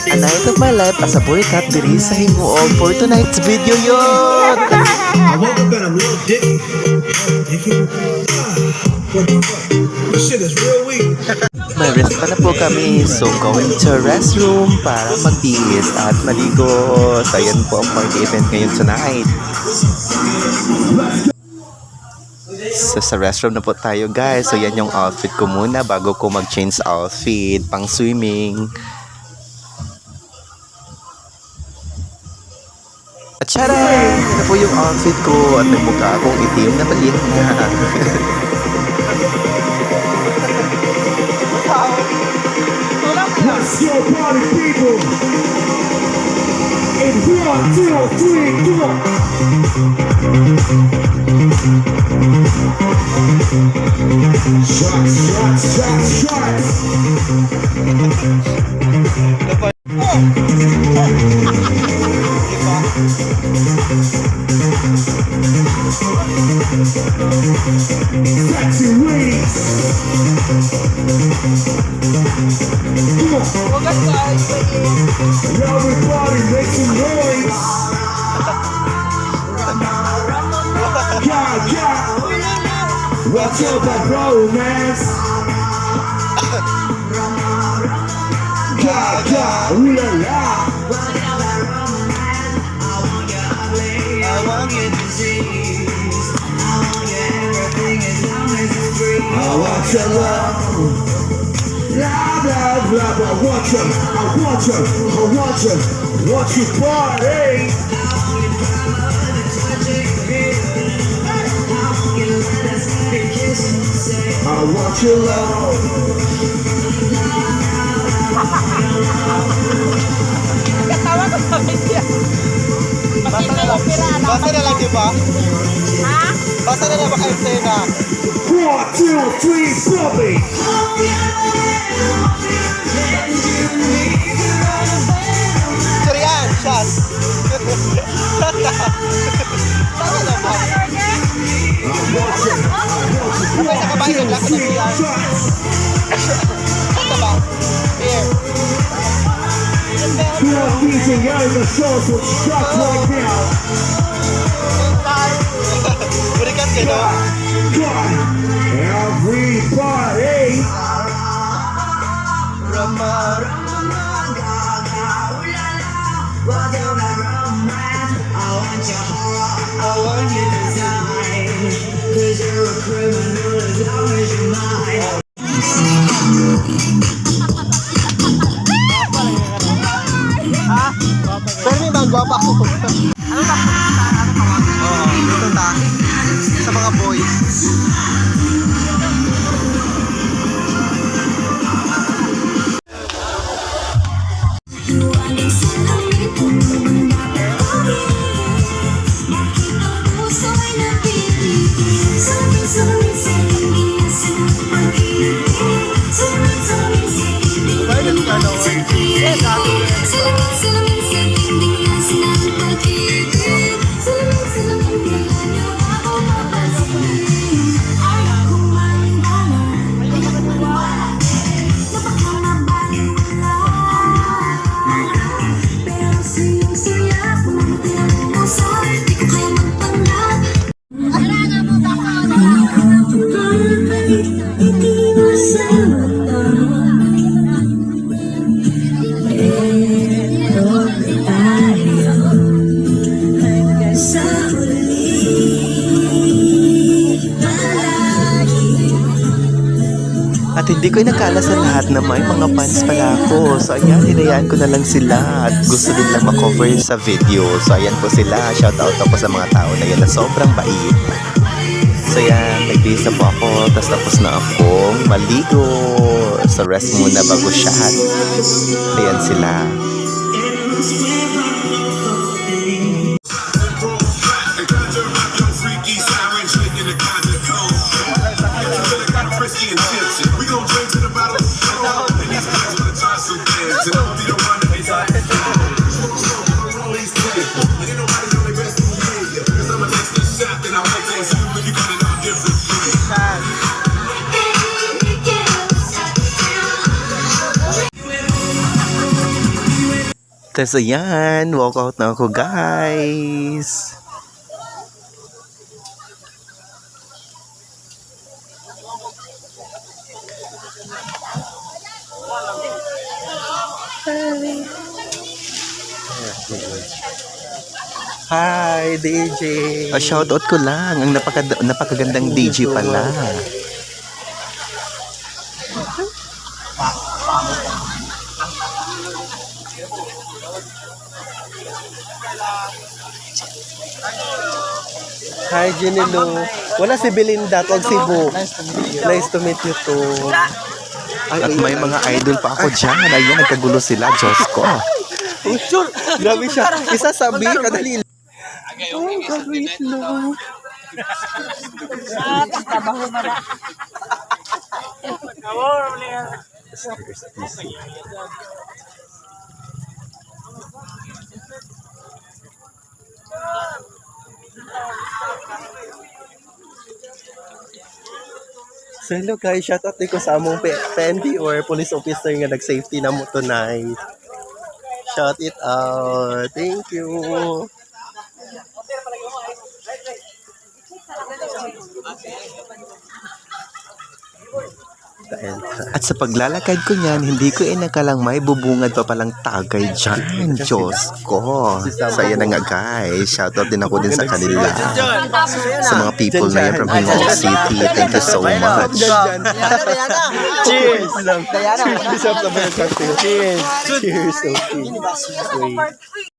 A night of my life as a boy cat diri sa himuog for tonight's video yun. I woke up and I'm little dicky. What the fuck? This shit is real weak. May rest pa na po kami, so going to restroom para magbihis at maligo. So yan po ang mag-event ngayon tonight. So sa restroom na po tayo guys. So yan yung outfit ko muna bago ko mag-change outfit pang swimming. At syara! Yan na po yung outfit ko at may mukha akong itim na maliit na. Let's go party people. In 1, 2, 3, go. Shots, shots, shots, shots. Sexy ladies. Come on. Everybody make some noise. Yeah, yeah. What's up, that romance? Yeah, yeah, ooh la la. I want your love. Blah, blah, blah, blah. I want you, I want you, I want you, want you party. I want your love. Katawa ko sa video. Basa na lang, di ba? Ha? Basa na lang ba kayo sena? 1, 2, 3, Bobby. Surian, shot. Shot na. Tama na ba? Kapag nakabahin ang laki ng Surian. Shot na ba? Here. DJ Yoga shows what's struck right now. Burikan kayo, no? God, everybody. Pero may mga gwapa ako. Ano ba? Ano tawag? Oo, dito na. Sa mga boys. At hindi ko nakala sa lahat na may mga fans pala ako. So ayan, hinayaan ko na lang sila at gusto din lang makover sa video. So ayan po sila, shoutout ako sa mga tao na yun na sobrang bait. So ayan, nagbihis na po ako, tapos na akong maligo. So rest muna bago shot. Ayan sila. Tapos ayan, walk out na ako guys. Hi, DJ. Shoutout ko lang, ang napakagandang DJ pala. Hi, Jenny Lou. Wala si Belinda, tawag si Bu. Nice to meet you too. At may mga idol pa ako dyan. Ayan, nagkagulo sila. Diyos ko. Grabe siya. Isasabi, kadali. Oh, God, wait lang. Trabaho mo na. So hello guys, shoutout din ko sa among PNP or police officer nga nag-safety na mo tonight. Shout it out. Thank you. At sa paglalakad ko niyan, hindi ko inakalang may bubungad pa palang tagay dyan. Diyos ko. So ayan na nga guys. Shoutout din ako din sa kanila. Sa mga people na yan from Hingao City. Thank you so much. Cheers! Cheers! Cheers! Cheers! Okay.